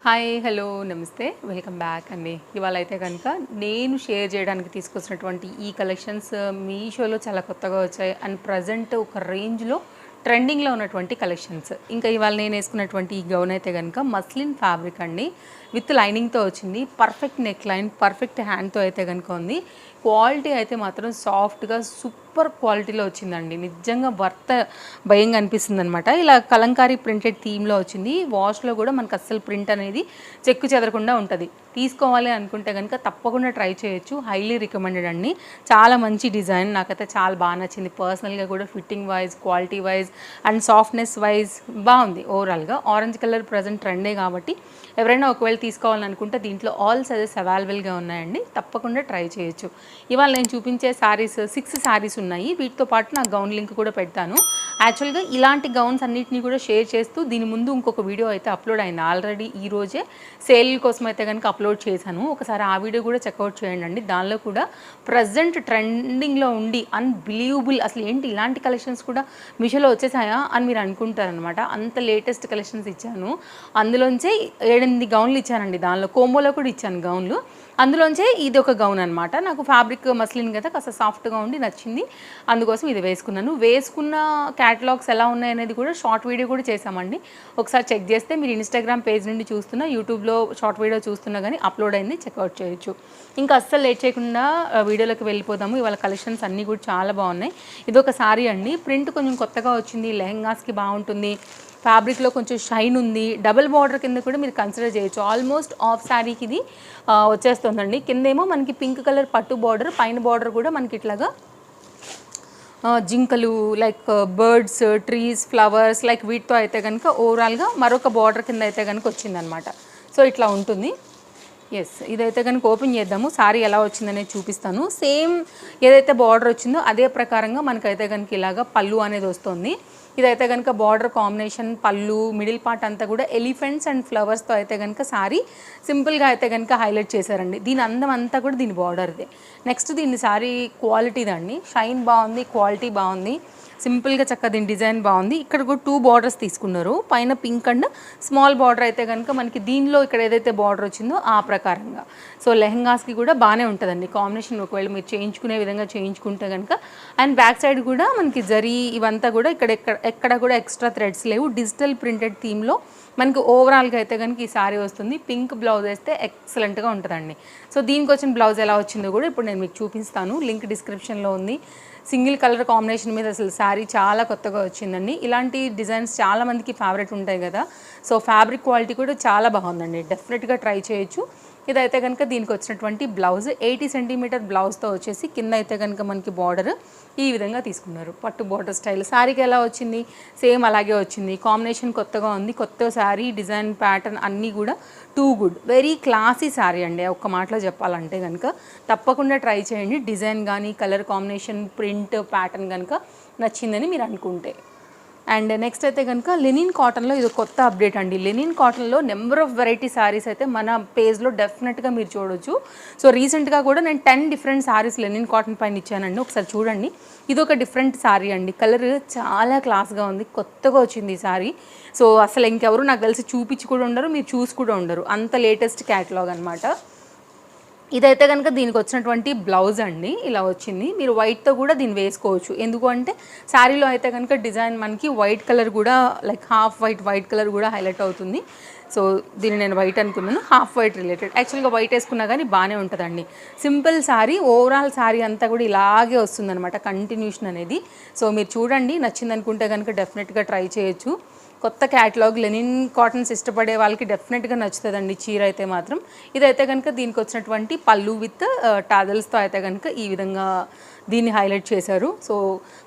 Hi hello నమస్తే welcome back అండి. ఇవాళ అయితే కనుక నేను షేర్ చేయడానికి తీసుకొచ్చినటువంటి ఈ కలెక్షన్స్ మీషోలో చాలా కొత్తగా వచ్చాయి అండ్ ప్రజెంట్ ఒక రేంజ్లో ట్రెండింగ్లో ఉన్నటువంటి కలెక్షన్స్. ఇంకా ఇవాళ నేను వేసుకున్నటువంటి ఈ గౌన్ అయితే కనుక మస్లిన్ ఫ్యాబ్రిక్ అండి, విత్ లైనింగ్తో వచ్చింది. పర్ఫెక్ట్ నెక్ లైన్, పర్ఫెక్ట్ హ్యాండ్తో అయితే కనుక ఉంది. క్వాలిటీ అయితే మాత్రం సాఫ్ట్గా సూపర్ క్వాలిటీలో వచ్చిందండి. నిజంగా వర్త భయంగా అనిపిస్తుంది అనమాట. ఇలా కలంకారీ ప్రింటెడ్ థీమ్లో వచ్చింది. వాష్లో కూడా మనకు అస్సలు ప్రింట్ అనేది చెక్కు చెదరకుండా ఉంటుంది. తీసుకోవాలి అనుకుంటే కనుక తప్పకుండా ట్రై చేయొచ్చు. హైలీ రికమెండెడ్ అండి. చాలా మంచి డిజైన్, నాకైతే చాలా బాగా నచ్చింది పర్సనల్గా కూడా. Fitting wise, quality wise and softness wise బాగుంది ఓవరాల్గా. ఆరెంజ్ కలర్ ప్రజెంట్ ట్రెండే కాబట్టి ఎవరైనా ఒకవేళ తీసుకోవాలనుకుంటే దీంట్లో ఆల్ సైజెస్ అవైలబుల్గా ఉన్నాయండి. తప్పకుండా ట్రై చేయొచ్చు. ఇవాళ నేను చూపించే శారీస్ 6 శారీస్ ఉన్నాయి. వీటితో పాటు నా గౌన్ లింక్ కూడా పెడతాను. యాక్చువల్గా ఇలాంటి గౌన్స్ అన్నిటినీ కూడా షేర్ చేస్తూ దీని ముందు ఇంకొక వీడియో అయితే అప్లోడ్ అయింది ఆల్రెడీ. ఈ రోజే సేల్ కోసం అయితే కనుక అప్లోడ్ చేశాను. ఒకసారి ఆ వీడియో కూడా చెక్అవుట్ చేయండి. దానిలో కూడా ప్రజెంట్ ట్రెండింగ్లో ఉండి అన్బిలీవబుల్, అసలు ఏంటి ఇలాంటి కలెక్షన్స్ కూడా మీషోలో వచ్చేసాయా అని మీరు అనుకుంటారనమాట. అంత లేటెస్ట్ కలెక్షన్స్ ఇచ్చాను. అందులోంచే 7-8 గౌన్లు ఇచ్చానండి. దానిలో కోంబోలో కూడా ఇచ్చాను గౌన్లు. అందులోంచే ఇది ఒక గౌన్ అనమాట. నాకు ఫ్యాబ్రిక్ మస్లిన్ కదా, కాస్త సాఫ్ట్గా ఉండి నచ్చింది, అందుకోసం ఇది వేసుకున్నాను. వేసుకున్న క్యాటలాగ్స్ ఎలా ఉన్నాయనేది కూడా షార్ట్ వీడియో కూడా చేశామండి. ఒకసారి చెక్ చేస్తే మీరు ఇన్స్టాగ్రామ్ పేజ్ నుండి చూస్తున్నా, యూట్యూబ్లో షార్ట్ వీడియో చూస్తున్నా కానీ అప్లోడ్ అయింది, చెక్అవుట్ చేయొచ్చు. ఇంకా అస్సలు లేట్ చేయకుండా వీడియోలోకి వెళ్ళిపోదాము. ఇవాళ కలెక్షన్స్ అన్నీ కూడా చాలా బాగున్నాయి. ఇది ఒక సారీ అండి, ప్రింట్ కొంచెం కొత్తగా వచ్చింది, లెహెంగాస్కి బాగుంటుంది. ఫ్యాబ్రిక్లో కొంచెం షైన్ ఉంది. డబుల్ బార్డర్ కింద కూడా మీరు కన్సిడర్ చేయొచ్చు. ఆల్మోస్ట్ ఆఫ్ శారీకి ఇది వచ్చేస్తుందండి. కిందేమో మనకి పింక్ కలర్ పట్టు బార్డర్, పైన బార్డర్ కూడా మనకి ఇట్లాగా జింకలు, like birds, trees, flowers, like వీటితో అయితే కనుక ఓవరాల్గా మరొక బార్డర్ కింద అయితే కనుక వచ్చిందనమాట. సో ఇట్లా ఉంటుంది. ఎస్, ఇదైతే కనుక ఓపెన్ చేద్దాము. సారీ ఎలా వచ్చిందనేది చూపిస్తాను. సేమ్ ఏదైతే బార్డర్ వచ్చిందో అదే ప్రకారంగా మనకైతే కనుక ఇలాగా పళ్ళు అనేది వస్తుంది. ఇదైతే కనుక బార్డర్ కాంబినేషన్, పళ్ళు, మిడిల్ పార్ట్ అంతా కూడా ఎలిఫెంట్స్ అండ్ ఫ్లవర్స్తో అయితే కనుక సారీ సింపుల్గా అయితే కనుక హైలైట్ చేశారండి. దీని అందం అంతా కూడా దీని బార్డర్దే. నెక్స్ట్ దీని సారీ క్వాలిటీదండి, షైన్ బాగుంది, క్వాలిటీ బాగుంది, సింపుల్గా చక్కగా దీని డిజైన్ బాగుంది. ఇక్కడ కూడా 2 బార్డర్స్ తీసుకున్నారు, పైన పింక్ అండ్ స్మాల్ బార్డర్ అయితే కనుక మనకి దీనిలో ఇక్కడ ఏదైతే బార్డర్ వచ్చిందో ఆ ప్రకారంగా. సో లెహెంగాస్కి కూడా బాగానే ఉంటుందండి కాంబినేషన్, ఒకవేళ మీరు చేయించుకునే విధంగా చేయించుకుంటే కనుక. అండ్ బ్యాక్ సైడ్ కూడా మనకి జరీ ఇవంతా కూడా ఎక్కడ కూడా ఎక్స్ట్రా థ్రెడ్స్ లేవు. డిజిటల్ ప్రింటెడ్ థీమ్లో మనకి ఓవరాల్గా అయితే కనుక ఈ సారీ వస్తుంది. పింక్ బ్లౌజ్ వేస్తే ఎక్సలెంట్గా ఉంటుందండి. సో దీనికి వచ్చిన బ్లౌజ్ ఎలా వచ్చిందో కూడా ఇప్పుడు నేను మీకు చూపిస్తాను. లింక్ డిస్క్రిప్షన్లో ఉంది. సింగిల్ కలర్ కాంబినేషన్ మీద అసలు శారీ చాలా కొత్తగా వచ్చిందండి. ఇలాంటి డిజైన్స్ చాలామందికి ఫేవరెట్ ఉంటాయి కదా. సో ఫ్యాబ్రిక్ క్వాలిటీ కూడా చాలా బాగుందండి, డెఫినెట్గా ట్రై చేయొచ్చు. ఇదైతే కనుక దీనికి వచ్చినటువంటి బ్లౌజ్ 80 సెంటీమీటర్ బ్లౌజ్తో వచ్చేసి కింద అయితే కనుక మనకి బార్డర్ ఈ విధంగా తీసుకున్నారు, పట్టు బార్డర్ స్టైల్. శారీకి ఎలా వచ్చింది సేమ్ అలాగే వచ్చింది. కాంబినేషన్ కొత్తగా ఉంది, కొత్త శారీ డిజైన్ ప్యాటర్న్ అన్నీ కూడా too good, very classy sari అండి. ఒక్క మాటలో చెప్పాలంటే కనుక తప్పకుండా ట్రై చేయండి. డిజైన్ కానీ, కలర్ కాంబినేషన్, ప్రింట్ ప్యాటర్న్ కనుక నచ్చిందని మీరు అనుకుంటే. అండ్ నెక్స్ట్ అయితే కనుక లెనిన్ కాటన్లో ఇది కొత్త అప్డేట్ అండి. లెనిన్ కాటన్లో నెంబర్ ఆఫ్ వెరైటీ శారీస్ అయితే మన పేజ్లో డెఫినెట్గా మీరు చూడొచ్చు. సో రీసెంట్గా కూడా నేను 10 డిఫరెంట్ శారీస్ లెనిన్ కాటన్ పైన ఇచ్చానండి, ఒకసారి చూడండి. ఇది ఒక డిఫరెంట్ శారీ అండి, కలర్ చాలా క్లాస్గా ఉంది, కొత్తగా వచ్చింది ఈ శారీ. సో అసలు ఇంకెవరు నాకు తెలిసి చూపించి కూడా ఉండరు, మీరు చూసి కూడా ఉండరు, అంత లేటెస్ట్ క్యాటలాగ్ అనమాట. ఇదైతే కనుక దీనికి వచ్చినటువంటి బ్లౌజ్ అండి, ఇలా వచ్చింది. మీరు వైట్తో కూడా దీన్ని వేసుకోవచ్చు. ఎందుకు అంటే శారీలో అయితే కనుక డిజైన్ మనకి వైట్ కలర్ కూడా, లైక్ హాఫ్ వైట్ కలర్ కూడా హైలైట్ అవుతుంది. సో దీన్ని నేను వైట్ అనుకున్నాను, హాఫ్ వైట్ రిలేటెడ్. యాక్చువల్గా వైట్ వేసుకున్నా కానీ బాగానే ఉంటుందండి. సింపుల్ శారీ, ఓవరాల్ శారీ అంతా కూడా ఇలాగే వస్తుందన్నమాట, కంటిన్యూషన్ అనేది. సో మీరు చూడండి, నచ్చింది అనుకుంటే కనుక డెఫినెట్గా ట్రై చేయొచ్చు. కొత్త క్యాటలాగ్, లెనిన్ కాటన్స్ ఇష్టపడే వాళ్ళకి డెఫినెట్గా నచ్చుతుందండి చీర అయితే మాత్రం. ఇదైతే కనుక దీనికి వచ్చినటువంటి పళ్ళు విత్ టాజల్స్తో అయితే కనుక ఈ విధంగా దీన్ని హైలైట్ చేశారు. సో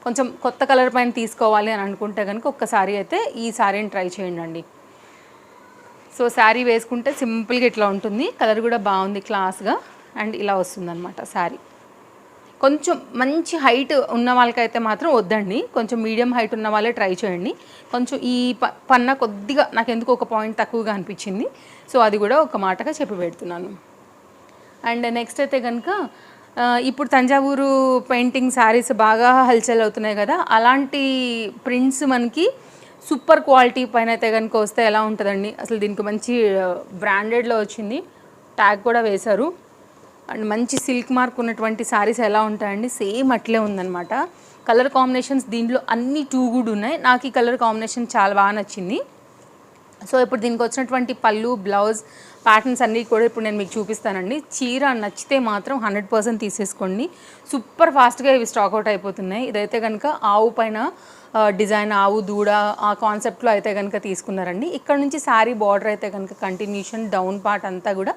కొంచెం కొత్త కలర్ పైన తీసుకోవాలి అని అనుకుంటే కనుక ఒక్కసారి అయితే ఈ శారీని ట్రై చేయండి. సో శారీ వేసుకుంటే సింపుల్గా ఇట్లా ఉంటుంది, కలర్ కూడా బాగుంది క్లాస్గా, అండ్ ఇలా వస్తుందన్నమాట శారీ. కొంచెం మంచి హైట్ ఉన్న వాళ్ళకైతే మాత్రం వద్దండి, కొంచెం మీడియం హైట్ ఉన్న వాళ్ళే ట్రై చేయండి. కొంచెం ఈ పన్న కొద్దిగా నాకు ఎందుకు ఒక పాయింట్ తక్కువగా అనిపించింది. సో అది కూడా ఒక మాటగా చెప్పి పెడుతున్నాను. అండ్ నెక్స్ట్ అయితే కనుక ఇప్పుడు తంజావూరు పెయింటింగ్ శారీస్ బాగా హల్చల్ అవుతున్నాయి కదా, అలాంటి ప్రింట్స్ మనకి సూపర్ క్వాలిటీ పైన అయితే కనుక వస్తే ఎలా ఉంటుందండి. అసలు దీనికి మంచి బ్రాండెడ్లో వచ్చింది, ట్యాగ్ కూడా వేశారు. అండ్ మంచి సిల్క్ మార్క్ ఉన్నటువంటి శారీస్ ఎలా ఉంటాయండి, సేమ్ అట్లే ఉందన్నమాట. కలర్ కాంబినేషన్స్ దీంట్లో అన్ని టూ గుడ్ ఉన్నాయి. నాకు ఈ కలర్ కాంబినేషన్ చాలా బాగా నచ్చింది. సో ఇప్పుడు దీనికి వచ్చినటువంటి పళ్ళు, బ్లౌజ్ ప్యాటర్న్స్ అన్నీ కూడా ఇప్పుడు నేను మీకు చూపిస్తానండి. చీర నచ్చితే మాత్రం 100% తీసేసుకోండి. సూపర్ ఫాస్ట్గా ఇవి స్టాక్అవుట్ అయిపోతున్నాయి. ఇదైతే కనుక ఆవు పైన డిజైన్, ఆవు దూడ ఆ కాన్సెప్ట్లో అయితే కనుక తీసుకున్నారండి. ఇక్కడ నుంచి శారీ బార్డర్ అయితే కనుక కంటిన్యూషన్ డౌన్ పార్ట్ అంతా కూడా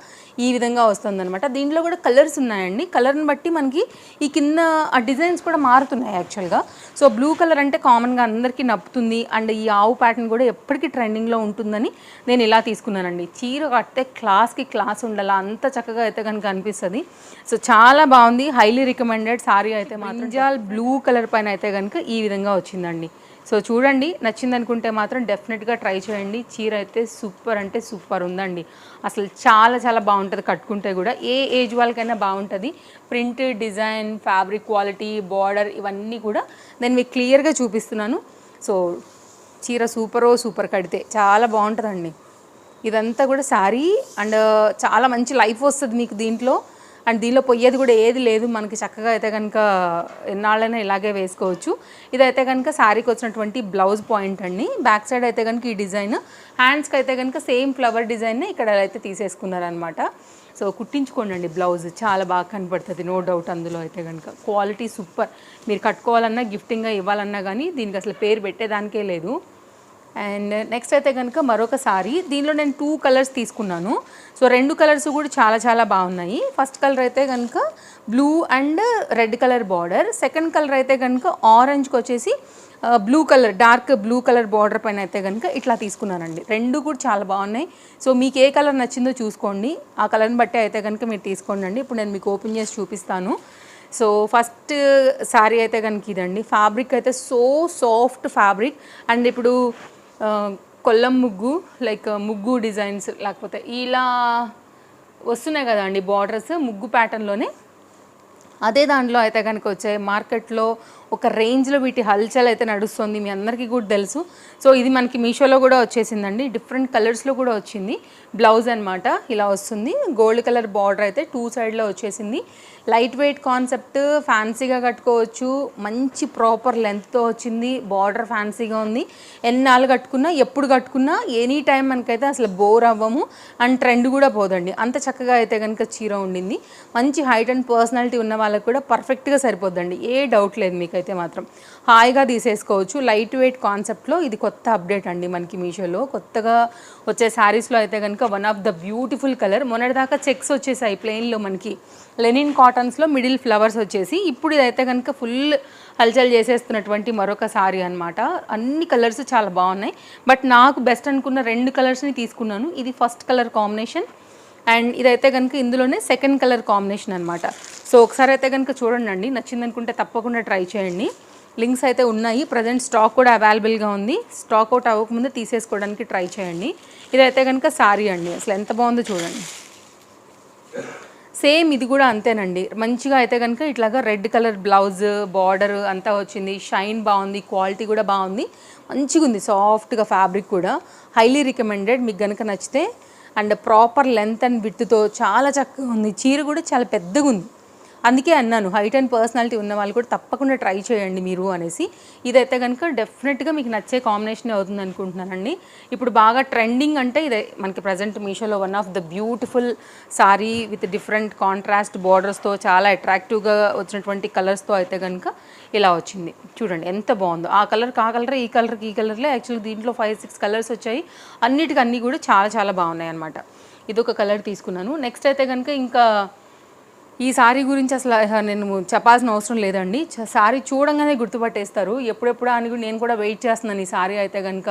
ఈ విధంగా వస్తుందన్నమాట. దీంట్లో కూడా కలర్స్ ఉన్నాయండి. కలర్ని బట్టి మనకి ఈ కింద ఆ డిజైన్స్ కూడా మారుతున్నాయి యాక్చువల్గా. సో బ్లూ కలర్ అంటే కామన్గా అందరికీ నప్పుతుంది. అండ్ ఈ ఆవు ప్యాటర్న్ కూడా ఎప్పటికీ ట్రెండింగ్లో ఉంటుందని నేను ఇలా తీసుకున్నానండి. చీర కడితే క్లాస్కి క్లాస్ ఉండాలి, అంత చక్కగా అయితే కనుక అనిపిస్తుంది. సో చాలా బాగుంది, హైలీ రికమెండెడ్ సారీ అయితే మాత్రం. జాల్ బ్లూ కలర్ పైన అయితే కనుక ఈ విధంగా వచ్చిందండి. సో చూడండి, నచ్చింది అనుకుంటే మాత్రం డెఫినెట్గా ట్రై చేయండి. చీర అయితే సూపర్ అంటే సూపర్ ఉందండి. అసలు చాలా చాలా బాగుంటుంది, కట్టుకుంటే కూడా ఏ ఏజ్ వాళ్ళకైనా బాగుంటుంది. Print, design, fabric quality, border ఇవన్నీ కూడా నేను మీకు క్లియర్గా చూపిస్తున్నాను. సో చీర సూపర్ కడితే చాలా బాగుంటుందండి. ఇదంతా కూడా శారీ అండ్ చాలా మంచి లైఫ్ వస్తుంది మీకు దీంట్లో. అండ్ దీనిలో పొయ్యేది కూడా ఏది లేదు మనకి. చక్కగా అయితే కనుక ఎన్నాళ్ళైనా ఇలాగే వేసుకోవచ్చు. ఇదైతే కనుక శారీకి వచ్చినటువంటి బ్లౌజ్ పాయింట్ అండి. బ్యాక్ సైడ్ అయితే కనుక ఈ డిజైన్, హ్యాండ్స్కి అయితే కనుక సేమ్ ఫ్లవర్ డిజైన్ ఇక్కడ అయితే తీసేసుకున్నారనమాట. సో కుట్టించుకోండి బ్లౌజ్, చాలా బాగా కనపడుతుంది, నో డౌట్. అందులో అయితే కనుక క్వాలిటీ సూపర్. మీరు కట్టుకోవాలన్నా, గిఫ్టింగ్గా ఇవ్వాలన్నా కానీ దీనికి అసలు పేరు పెట్టేదానికే లేదు. అండ్ నెక్స్ట్ అయితే కనుక మరొక సారీ, దీనిలో నేను 2 కలర్స్ తీసుకున్నాను. సో 2 కలర్స్ కూడా చాలా చాలా బాగున్నాయి. ఫస్ట్ కలర్ అయితే కనుక blue and red colour border, second colour అయితే కనుక ఆరెంజ్కి వచ్చేసి blue colour, dark blue colour border పైన అయితే కనుక ఇట్లా తీసుకున్నానండి. 2 కూడా చాలా బాగున్నాయి. సో మీకు ఏ కలర్ నచ్చిందో చూసుకోండి, ఆ కలర్ని బట్టి అయితే కనుక మీరు తీసుకోండి. ఇప్పుడు నేను మీకు ఓపెన్ చేసి చూపిస్తాను. సో ఫస్ట్ శారీ అయితే కనుక ఇదండి. ఫ్యాబ్రిక్ అయితే సో సాఫ్ట్ ఫ్యాబ్రిక్. అండ్ ఇప్పుడు కొల్లం ముగ్గు, లైక్ ముగ్గు డిజైన్స్ లేకపోతే ఇలా వస్తున్నాయి కదండి బార్డర్స్, ముగ్గు ప్యాటర్న్లోనే అదే దాంట్లో అయితే కనుక వచ్చాయి. మార్కెట్లో ఒక రేంజ్లో వీటి హల్చల్ అయితే నడుస్తుంది, మీ అందరికీ కూడా తెలుసు. సో ఇది మనకి మీషోలో కూడా వచ్చేసిందండి, డిఫరెంట్ కలర్స్లో కూడా వచ్చింది. బ్లౌజ్ అనమాట ఇలా వస్తుంది, గోల్డ్ కలర్ బార్డర్ అయితే 2 సైడ్లో వచ్చేసింది. లైట్ వెయిట్ కాన్సెప్ట్, ఫ్యాన్సీగా కట్టుకోవచ్చు, మంచి ప్రాపర్ లెంత్తో వచ్చింది. బార్డర్ ఫ్యాన్సీగా ఉంది, ఎన్నాళ్ళు కట్టుకున్నా ఎప్పుడు కట్టుకున్నా ఎనీ టైం మనకైతే అసలు బోర్ అవ్వము. అండ్ ట్రెండ్ కూడా పోదండి, అంత చక్కగా అయితే కనుక చీర ఉండింది. మంచి హైట్ అండ్ పర్సనాలిటీ ఉన్న వాళ్ళకి కూడా పర్ఫెక్ట్గా సరిపోద్దండి, ఏ డౌట్ లేదు మీకు. అయితే మాత్రం హాయిగా తీసేసుకోవచ్చు. లైట్ వెయిట్ కాన్సెప్ట్లో ఇది కొత్త అప్డేట్ అండి మనకి మీషోలో. కొత్తగా వచ్చే శారీస్లో అయితే కనుక one of the beautiful colour. మొన్నటిదాకా చెక్స్ వచ్చేసాయి ప్లెయిన్లో మనకి, లెనిన్ కాటన్స్లో మిడిల్ ఫ్లవర్స్ వచ్చేసి, ఇప్పుడు ఇదైతే కనుక ఫుల్ హల్చల్ చేసేస్తున్నటువంటి మరొక సారీ అనమాట. అన్ని కలర్స్ చాలా బాగున్నాయి, బట్ నాకు బెస్ట్ అనుకున్న 2 కలర్స్ని తీసుకున్నాను. ఇది ఫస్ట్ కలర్ కాంబినేషన్ అండ్ ఇదైతే కనుక ఇందులోనే సెకండ్ కలర్ కాంబినేషన్ అనమాట. సో ఒకసారి అయితే కనుక చూడండి, నచ్చింది అనుకుంటే తప్పకుండా ట్రై చేయండి. లింక్స్ అయితే ఉన్నాయి, ప్రజెంట్ స్టాక్ కూడా అవైలబుల్గా ఉంది. స్టాక్ అవుట్ అవ్వకముందు తీసేసుకోవడానికి ట్రై చేయండి. ఇదైతే కనుక సారీ అండి, అసలు ఎంత బాగుందో చూడండి. సేమ్ ఇది కూడా అంతేనండి, మంచిగా అయితే కనుక ఇట్లాగా రెడ్ కలర్ బ్లౌజ్, బార్డర్ అంతా వచ్చింది. షైన్ బాగుంది, క్వాలిటీ కూడా బాగుంది, మంచిగా ఉంది, సాఫ్ట్గా ఫ్యాబ్రిక్ కూడా. హైలీ రికమెండెడ్ మీకు కనుక నచ్చితే. అండ్ ప్రాపర్ లెంత్ అండ్ విడ్త్తో చాలా చక్కగా ఉంది. చీర కూడా చాలా పెద్దగా ఉంది, అందుకే అన్నాను హైట్ అండ్ పర్సనాలిటీ ఉన్న వాళ్ళు కూడా తప్పకుండా ట్రై చేయండి మీరు అనేసి. ఇదైతే కనుక డెఫినెట్గా మీకు నచ్చే కాంబినేషన్ అవుతుంది అనుకుంటున్నానండి. ఇప్పుడు బాగా ట్రెండింగ్ అంటే ఇదే మనకి ప్రజెంట్ మీషోలో one of the beautiful sari with different contrast బార్డర్స్తో, చాలా అట్రాక్టివ్గా వచ్చినటువంటి కలర్స్తో అయితే కనుక ఇలా వచ్చింది. చూడండి ఎంత బాగుందో. ఆ కలర్కి ఆ కలర్, ఈ కలర్కి ఈ కలర్లే. యాక్చువల్లీ దీంట్లో 5-6 కలర్స్ వచ్చాయి, అన్నిటికీ అన్నీ కూడా చాలా చాలా బాగున్నాయి అనమాట. ఇదొక కలర్ తీసుకున్నాను. నెక్స్ట్ అయితే కనుక ఇంకా ఈ సారీ గురించి అసలు నేను చెప్పాల్సిన అవసరం లేదండి. సారీ చూడంగానే గుర్తుపట్టేస్తారు. ఎప్పుడెప్పుడు అని నేను కూడా వెయిట్ చేస్తున్నాను ఈ సారీ అయితే కనుక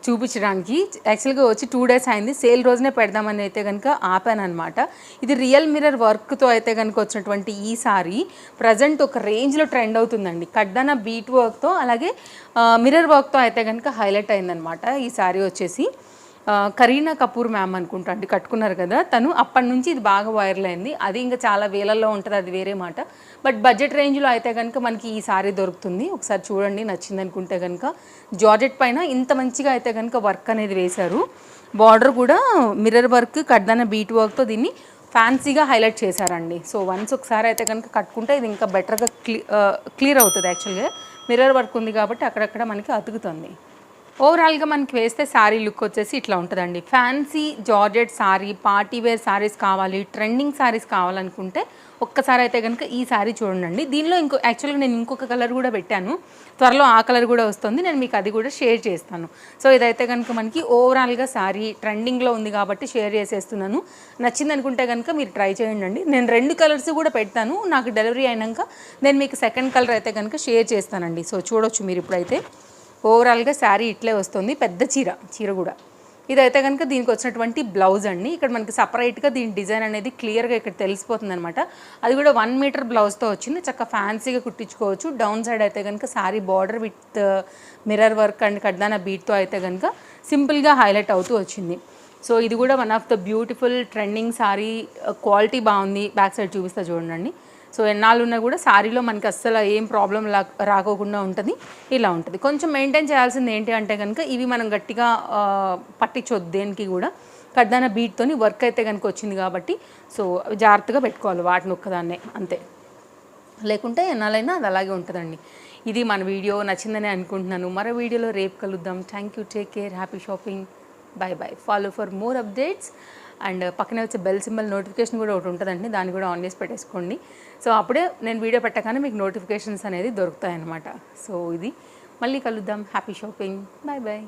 చూపించడానికి. యాక్చువల్గా వచ్చి 2 డేస్ అయింది, సేల్ రోజునే పెడదామని అయితే కనుక ఆపాను అనమాట. ఇది రియల్ మిర్రర్ వర్క్తో అయితే కనుక వచ్చినటువంటి ఈ సారీ ప్రజెంట్ ఒక రేంజ్లో ట్రెండ్ అవుతుందండి. కడ్దానా బీట్ వర్క్తో అలాగే మిర్రర్ వర్క్తో అయితే కనుక హైలైట్ అయిందనమాట ఈ సారీ వచ్చేసి. కరీనా కపూర్ మ్యామ్ అనుకుంటా అండి కట్టుకున్నారు కదా, తను అప్పటి నుంచి ఇది బాగా వైరల్ అయింది. అది ఇంకా చాలా వేలల్లో ఉంటుంది, అది వేరే మాట. బట్ బడ్జెట్ రేంజ్లో అయితే కనుక మనకి ఈ సారీ దొరుకుతుంది. ఒకసారి చూడండి, నచ్చింది అనుకుంటే కనుక. జార్జెట్ పైన ఇంత మంచిగా అయితే కనుక వర్క్ అనేది వేశారు. బార్డర్ కూడా మిర్రర్ వర్క్, కడ్దాన బీట్ వర్క్తో దీన్ని ఫ్యాన్సీగా హైలైట్ చేశారండి. సో వన్స్ ఒకసారి అయితే కనుక కట్టుకుంటే ఇది ఇంకా బెటర్గా క్లియర్ అవుతుంది. యాక్చువల్గా మిర్రర్ వర్క్ ఉంది కాబట్టి అక్కడక్కడ మనకి అతుకుతుంది. ఓవరాల్గా మనకి వేస్తే శారీ లుక్ వచ్చేసి ఇట్లా ఉంటుందండి. Fancy georgette sari, party wear saris కావాలి, ట్రెండింగ్ శారీస్ కావాలనుకుంటే ఒక్కసారి అయితే కనుక ఈ శారీ చూడండి. దీనిలో యాక్చువల్గా నేను ఇంకొక కలర్ కూడా పెట్టాను, త్వరలో ఆ కలర్ కూడా వస్తుంది, నేను మీకు అది కూడా షేర్ చేస్తాను. సో ఇదైతే కనుక మనకి ఓవరాల్గా శారీ ట్రెండింగ్లో ఉంది కాబట్టి షేర్ చేసేస్తున్నాను. నచ్చింది అనుకుంటే కనుక మీరు ట్రై చేయండి. నేను 2 కలర్స్ కూడా పెడతాను, నాకు డెలివరీ అయినాక నేను మీకు సెకండ్ కలర్ అయితే కనుక షేర్ చేస్తానండి. సో చూడొచ్చు మీరు ఇప్పుడైతే. ఓవరాల్గా శారీ ఇట్లే వస్తుంది, పెద్ద చీర కూడా. ఇదైతే కనుక దీనికి వచ్చినటువంటి బ్లౌజ్ అండి. ఇక్కడ మనకి సపరేట్గా దీని డిజైన్ అనేది క్లియర్గా ఇక్కడ తెలిసిపోతుంది అనమాట. అది కూడా 1 మీటర్ బ్లౌజ్తో వచ్చింది, చక్కగా ఫ్యాన్సీగా కుట్టించుకోవచ్చు. డౌన్ సైడ్ అయితే కనుక sari border with mirror work and కడ్దాన బీట్తో అయితే కనుక సింపుల్గా హైలైట్ అవుతూ వచ్చింది. సో ఇది కూడా one of the beautiful trending sari. Quality బాగుంది. బ్యాక్ సైడ్ చూపిస్తా చూడండి. సో ఎన్నాళ్ళు ఉన్నా కూడా శారీలో మనకి అస్సలు ఏం ప్రాబ్లం రాకోకుండా ఉంటుంది. ఇలా ఉంటుంది. కొంచెం మెయింటైన్ చేయాల్సింది ఏంటి అంటే కనుక ఇవి మనం గట్టిగా పట్టించొద్దు దేనికి కూడా. కడ్దాన బీట్తోని వర్క్ అయితే కనుక వచ్చింది కాబట్టి సో జాగ్రత్తగా పెట్టుకోవాలి వాటిని ఒక్కదాన్నే, అంతే. లేకుంటే ఎన్నాళ్ళైనా అది అలాగే ఉంటుందండి. ఇది మన వీడియో నచ్చిందని అనుకుంటున్నాను. మరో వీడియోలో రేపు కలుద్దాం. Thank you, take care, happy shopping, bye bye. Follow for more updates. And పక్కనే వచ్చే బెల్ సింబల్ నోటిఫికేషన్ కూడా ఒకటి ఉంటుందండి, దాన్ని కూడా ఆన్ చేసి పెట్టేసుకోండి. సో అప్పుడే నేను వీడియో పెట్టగానే మీకు నోటిఫికేషన్స్ అనేది దొరుకుతాయి అన్నమాట. సో ఇది మళ్ళీ కలుద్దాం. Happy shopping, bye bye.